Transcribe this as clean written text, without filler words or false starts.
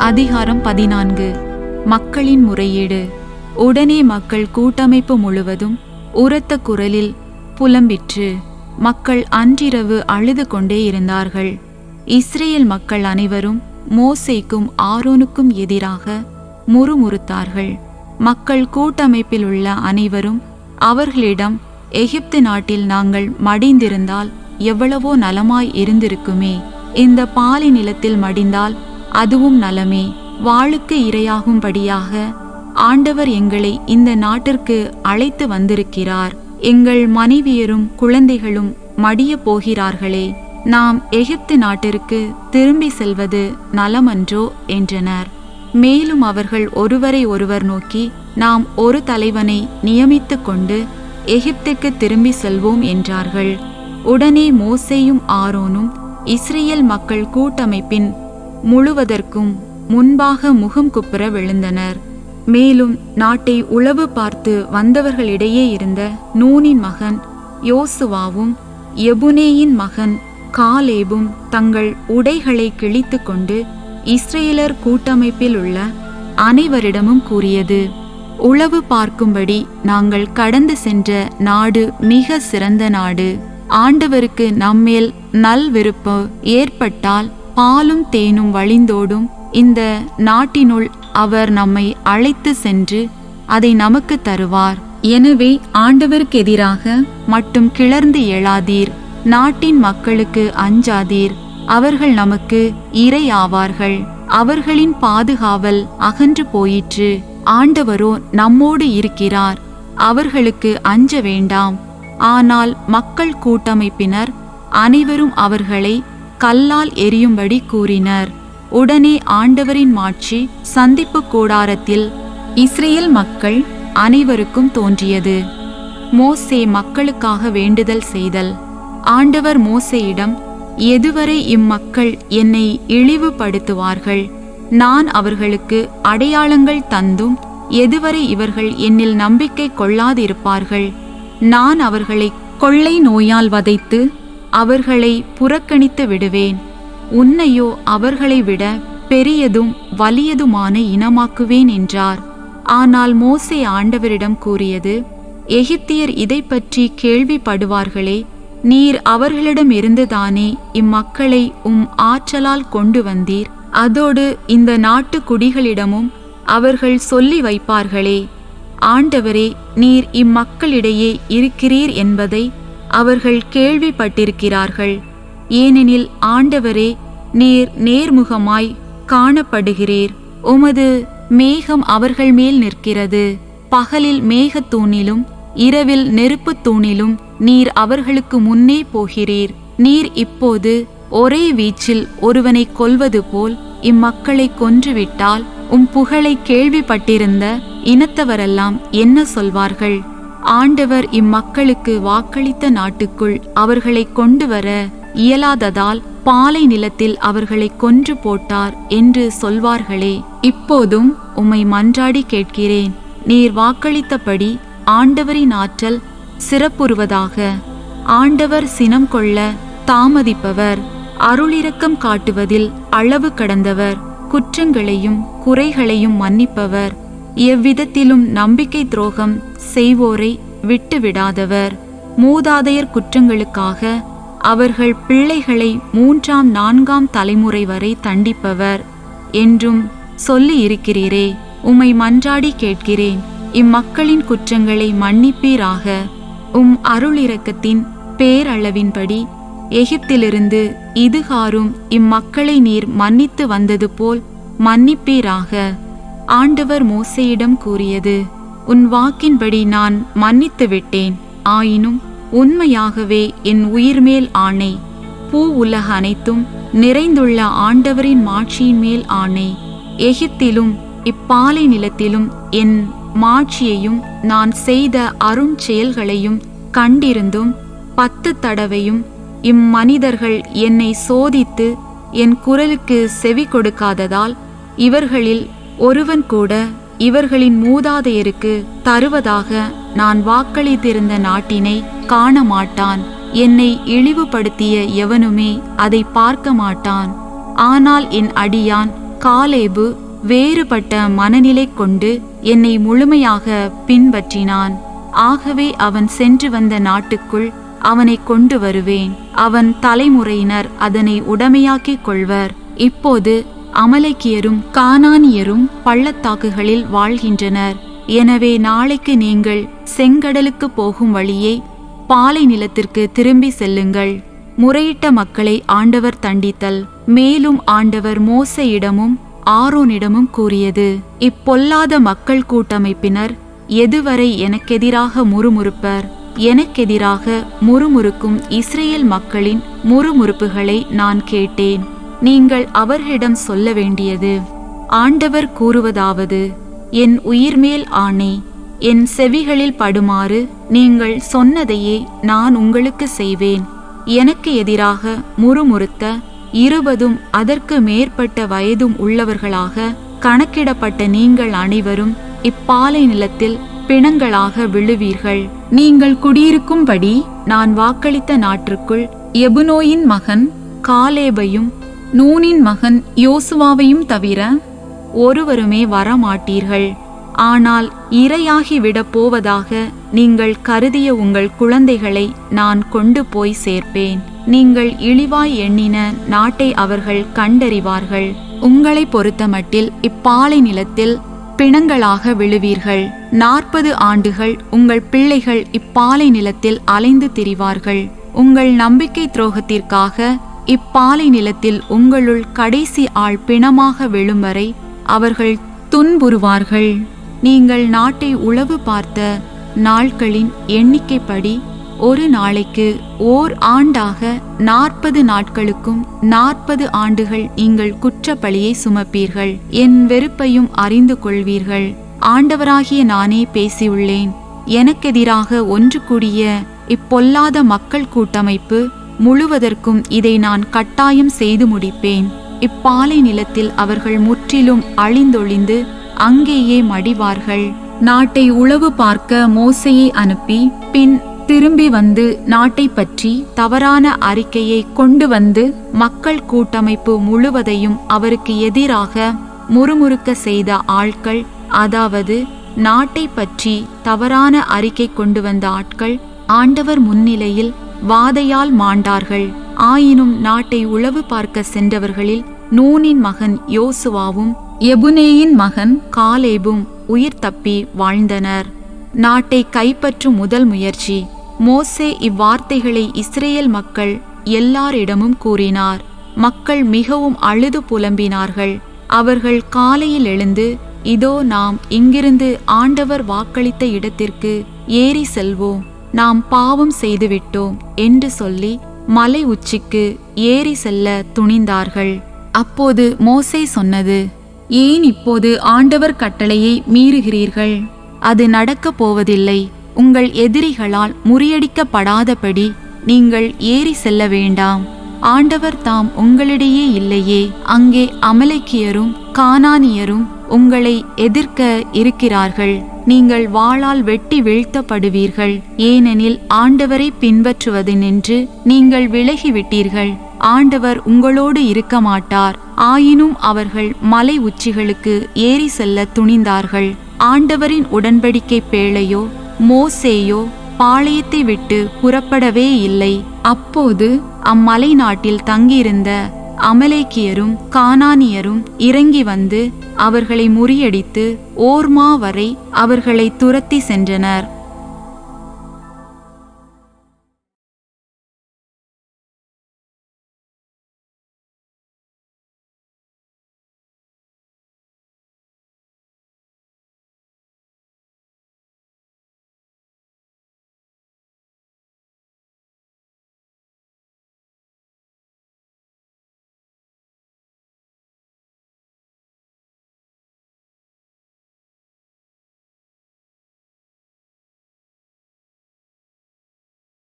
அதிகாரம் 14. மக்களின் முறையீடு. உடனே மக்கள் கூட்டமைப்பு முழுவதும் உரத்த குரலில் புலம்பிற்று. மக்கள் அன்றிரவு அழுது கொண்டே இருந்தார்கள். இஸ்ரேல் மக்கள் அனைவரும் மோசேக்கும் ஆரோனுக்கும் எதிராக முறுமுறுத்தார்கள். மக்கள் கூட்டமைப்பில் உள்ள அனைவரும் அவர்களிடம், எகிப்து நாட்டில் நாங்கள் மடிந்திருந்தால் எவ்வளவோ நலமாய் இருந்திருக்குமே. இந்த பாலை நிலத்தில் மடிந்தால் அதுவும் நலமே. வாளுக்கு இரையாகும்படியாக ஆண்டவர் எங்களை இந்த நாட்டிற்கு அழைத்து வந்திருக்கிறார். எங்கள் மனைவியரும் குழந்தைகளும் மடிய போகிறார்களே. நாம் எகிப்து நாட்டிற்கு திரும்பி செல்வது நலமன்றோ என்றனர். மேலும் அவர்கள் ஒருவரை ஒருவர் நோக்கி, நாம் ஒரு தலைவனை நியமித்து கொண்டு எகிப்துக்கு திரும்பி செல்வோம் என்றார்கள். உடனே மோசேயும் ஆரோனும் இஸ்ரேல் மக்கள் கூட்டமைப்பின் முழுவதற்கும் முன்பாக முகம் குப்புற விழுந்தனர். மேலும் நாட்டை உளவு பார்த்து வந்தவர்களிடையே இருந்த நூனின் மகன் யோசுவாவும் எபுனேயின் மகன் காலேபும் தங்கள் உடைகளை கிழித்து கொண்டு இஸ்ரேலர் கூட்டமைப்பில் உள்ள அனைவரிடமும் கூறியது, உளவு பார்க்கும்படி நாங்கள் கடந்து சென்ற நாடு மிக சிறந்த நாடு. ஆண்டவருக்கு நம்மேல் நல்விருப்பு ஏற்பட்டால் பாலும் தேனும் வழிந்தோடும் இந்த நாட்டினுள் அவர் நம்மை அழைத்து சென்று அதை நமக்கு தருவார். எனவே ஆண்டவருக்கு எதிராக மட்டும் கிளர்ந்து எழாதீர். நாட்டின் மக்களுக்கு அஞ்சாதீர். அவர்கள் நமக்கு இரை ஆவார்கள். அவர்களின் பாதுகாவல் அகன்று போயிற்று. ஆண்டவரோ நம்மோடு இருக்கிறார். அவர்களுக்கு அஞ்ச வேண்டாம். ஆனால் மக்கள் கூட்டமைப்பினர் அனைவரும் அவர்களை கல்லால் எரியும்படி கூறினர். உடனே ஆண்டவரின் மாட்சி சந்திப்பு கூடாரத்தில் இஸ்ரேல் மக்கள் அனைவருக்கும் தோன்றியது. மோசே மக்களுக்காக வேண்டுதல் செய்தல். ஆண்டவர் மோசேயிடம், எதுவரை இம்மக்கள் என்னை இழிவுபடுத்துவார்கள்? நான் அவர்களுக்கு அடையாளங்கள் தந்தும் எதுவரை இவர்கள் என்னில் நம்பிக்கை கொள்ளாதிருப்பார்கள்? நான் அவர்களை கொள்ளை நோயால் வதைத்து அவர்களை புறக்கணித்து விடுவேன். உன்னையோ அவர்களை விட பெரியதும் வலியதுமான இனமாக்குவேன் என்றார். ஆனால் மோசே ஆண்டவரிடம் கூறியது, எகிப்தியர் இதை பற்றி கேள்விப்படுவார்களே. நீர் அவர்களிடமிருந்துதானே இம்மக்களை ஆற்றலால் கொண்டு வந்தீர். அதோடு இந்த நாட்டு குடிகளிடமும் அவர்கள் சொல்லி வைப்பார்களே, ஆண்டவரே, நீர் இம்மக்களிடையே இருக்கிறீர் என்பதை அவர்கள் கேள்விப்பட்டிருக்கிறார்கள். ஏனெனில் ஆண்டவரே, நீர் நேர்முகமாய் காணப்படுகிறீர். உமது மேகம் அவர்கள் மேல் நிற்கிறது. பகலில் மேகத்தூணிலும் இரவில் நெருப்பு தூணிலும் நீர் அவர்களுக்கு முன்னே போகிறீர். நீர் இப்போது ஒரே வீச்சில் ஒருவனை கொல்வது போல் இம்மக்களை கொன்றுவிட்டால் புகழை கேள்விப்பட்டிருந்த இனத்தவரெல்லாம் என்ன சொல்வார்கள்? ஆண்டவர் இம்மக்களுக்கு வாக்களித்த நாட்டுக்குள் அவர்களை கொண்டு வர இயலாததால் பாலை நிலத்தில் அவர்களை கொன்று போட்டார் என்று சொல்வார்களே. இப்போதும் உம்மை மன்றாடி கேட்கிறேன், நீர் வாக்களித்தபடி ஆண்டவரின் ஆற்றல் சிறப்புறுவதாக. ஆண்டவர் சினம் கொள்ள தாமதிப்பவர், அருளிரக்கம் காட்டுவதில் அளவு கடந்தவர், குற்றங்களையும் குறைகளையும் மன்னிப்பவர், எவ்விதத்திலும் நம்பிக்கை துரோகம் செய்வோரை விட்டுவிடாதவர், மூதாதையர் குற்றங்களுக்காக அவர்கள் பிள்ளைகளை 3ஆம் 4ஆம் தலைமுறை வரை தண்டிப்பவர் என்றும் சொல்லி இருக்கிறீரே. உம்மை மன்றாடி கேட்கிறேன், இம்மக்களின் குற்றங்களை மன்னிப்பீராக. அருளிரக்கத்தின் பேரளவின்படி எகிப்திலிருந்து இதுகாரும் இம்மக்களை நீர் மன்னித்து வந்தது போல் மன்னிப்பீராக. ஆண்டவர் மோசேயிடம் கூறியது, உன் வாக்கின்படி நான் மன்னித்து விட்டேன். ஆயினும் உண்மையாகவே என் உயிர்மேல் ஆணை, பூ உலக அனைத்தும் நிறைந்துள்ள ஆண்டவரின் மாட்சியின் மேல் ஆணை, எகிப்திலும் இப்பாலை நிலத்திலும் என் மாட்சியையும் நான் செய்த அருஞ்செயல்களையும் கண்டிருந்தும் 10 தடவையும் இம்மனிதர்கள் என்னை சோதித்து என் குரலுக்கு செவி கொடுக்காததால் இவர்களில் ஒருவன் கூட இவர்களின் மூதாதையருக்கு தருவதாக நான் வாக்களித்திருந்த நாட்டினை காண மாட்டான். என்னை இழிவுபடுத்திய எவனுமே அதை பார்க்க மாட்டான். ஆனால் என் அடியான் காலேபு வேறுபட்ட மனநிலை கொண்டு என்னை முழுமையாக பின்பற்றினான். ஆகவே அவன் சென்று வந்த நாட்டுக்குள் அவனை கொண்டு வருவேன். அவன் தலைமுறையினர் அதனை உடைமையாக்கிக் கொள்வர். இப்போது அமலேக்கியரும் கானானியரும் பள்ளத்தாக்குகளில் வாழ்கின்றனர். எனவே நாளைக்கு நீங்கள் செங்கடலுக்கு போகும் வழியே பாலை நிலத்திற்கு திரும்பி செல்லுங்கள். முறையிட்ட மக்களை ஆண்டவர் தண்டித்தல். மேலும் ஆண்டவர் மோசேயிடமும் ஆரோனிடமும் கூறியது, இப்பொல்லாத மக்கள் கூட்டமைப்பினர் எதுவரை எனக்கெதிராக முறுமுறுப்பர்? எனக்கெதிராக முறுமுறுக்கும் இஸ்ரேல் மக்களின் முறுமுறுப்புகளை நான் கேட்டேன். நீங்கள் அவர்களிடம் சொல்ல வேண்டியது, ஆண்டவர் கூறுவதாவது, என் உயிர்மேல் ஆணை, என் செவிகளில் படுமாறு நீங்கள் சொன்னதையே நான் உங்களுக்கு செய்வேன். எனக்கு எதிராக முறுமுறுத்த 20 அதற்கு மேற்பட்ட வயதும் உள்ளவர்களாக கணக்கிடப்பட்ட நீங்கள் அனைவரும் இப்பாலை நிலத்தில் பிணங்களாக விழுவீர்கள். நீங்கள் குடியிருக்கும்படி நான் வாக்களித்த நாட்டிற்குள் எபுனோயின் மகன் காலேபையும் நூனின் மகன் யோசுவாவையும் தவிர ஒருவருமே வரமாட்டீர்கள். ஆனால் இரையாகிவிடப் போவதாக நீங்கள் கருதிய உங்கள் குழந்தைகளை நான் கொண்டு போய் சேர்ப்பேன். நீங்கள் இழிவாய் எண்ணின நாட்டை அவர்கள் கண்டறிவார்கள். உங்களை பொறுத்தமட்டில் இப்பாலை நிலத்தில் பிணங்களாக விழுவீர்கள். 40 ஆண்டுகள் உங்கள் பிள்ளைகள் இப்பாலை நிலத்தில் அலைந்து திரிவார்கள். உங்கள் நம்பிக்கை துரோகத்திற்காக இப்பாலை நிலத்தில் உங்களுள் கடைசி ஆள் பிணமாக விழும் வரை அவர்கள் துன்புறுவார்கள். நீங்கள் நாட்டை உளவு பார்த்த நாட்களின் எண்ணிக்கைப்படி ஒரு நாளைக்கு ஓர் ஆண்டாக 40 நாட்களுக்கும் 40 ஆண்டுகள் நீங்கள் குற்றப்பழியை சுமப்பீர்கள். என் வெறுப்பையும் அறிந்து கொள்வீர்கள். ஆண்டவராகிய நானே பேசியுள்ளேன். எனக்கெதிராக ஒன்று கூடிய இப்பொல்லாத மக்கள் கூட்டமைப்பு முழுவதற்கும் இதை நான் கட்டாயம் செய்து முடிப்பேன். இப்பாலை நிலத்தில் அவர்கள் முற்றிலும் அழிந்தொழிந்து அங்கேயே மடிவார்கள். நாட்டை உளவு பார்க்க மோசேயை அனுப்பி பின் திரும்பி வந்து நாட்டை பற்றி தவறான அறிக்கையை கொண்டு வந்து மக்கள் கூட்டமைப்பு முழுவதையும் அவருக்கு எதிராக முறுமுறுக்க செய்த ஆட்கள், அதாவது நாட்டை பற்றி தவறான அறிக்கை கொண்டு வந்த ஆட்கள் ஆண்டவர் முன்னிலையில் வாதையால் மாண்டார்கள். ஆயினும் நாட்டை உளவு பார்க்க சென்றவர்களில் நூனின் மகன் யோசுவாவும் எபுனேயின் மகன் காலேபும் உயிர் தப்பி வாழ்ந்தனர். நாட்டை கைப்பற்றும் முதல் முயற்சி. மோசே இவ்வார்த்தைகளை இஸ்ரேல் மக்கள் எல்லாரிடமும் கூறினார். மக்கள் மிகவும் அழுது புலம்பினார்கள். அவர்கள் காலையில் எழுந்து, இதோ நாம் இங்கிருந்து ஆண்டவர் வாக்களித்த இடத்திற்கு ஏறி செல்வோம், நாம் பாவம் செய்துவிட்டோம் என்று சொல்லி மலை உச்சிக்கு ஏறி செல்ல துணிந்தார்கள். அப்போது மோசே சொன்னது, ஏன் இப்போது ஆண்டவர் கட்டளையை மீறுகிறீர்கள்? அது நடக்கப் போவதில்லை. உங்கள் எதிரிகளால் முறியடிக்கப்படாதபடி நீங்கள் ஏறி செல்ல வேண்டாம். ஆண்டவர் தாம் உங்களிடையே இல்லையே? அங்கே அமலேக்கியரும் கானானியரும் உங்களை எதிர்க்க இருக்கிறார்கள். நீங்கள் வாளால் வெட்டி வீழ்த்தப்படுவீர்கள். ஏனெனில் ஆண்டவரை பின்பற்றுவது நின்று நீங்கள் விலகிவிட்டீர்கள். ஆண்டவர் உங்களோடு இருக்க மாட்டார். ஆயினும் அவர்கள் மலை உச்சிகளுக்கு ஏறி செல்ல துணிந்தார்கள். ஆண்டவரின் உடன்படிக்கை பேழையோ மோசேயோ பாளையத்தை விட்டு புறப்படவே இல்லை. அப்போது அம்மலை நாட்டில் தங்கியிருந்த அமலேக்கியரும் கானானியரும் இறங்கி வந்து அவர்களை முறியடித்து ஓர்மா வரை அவர்களை துரத்தி சென்றனர்.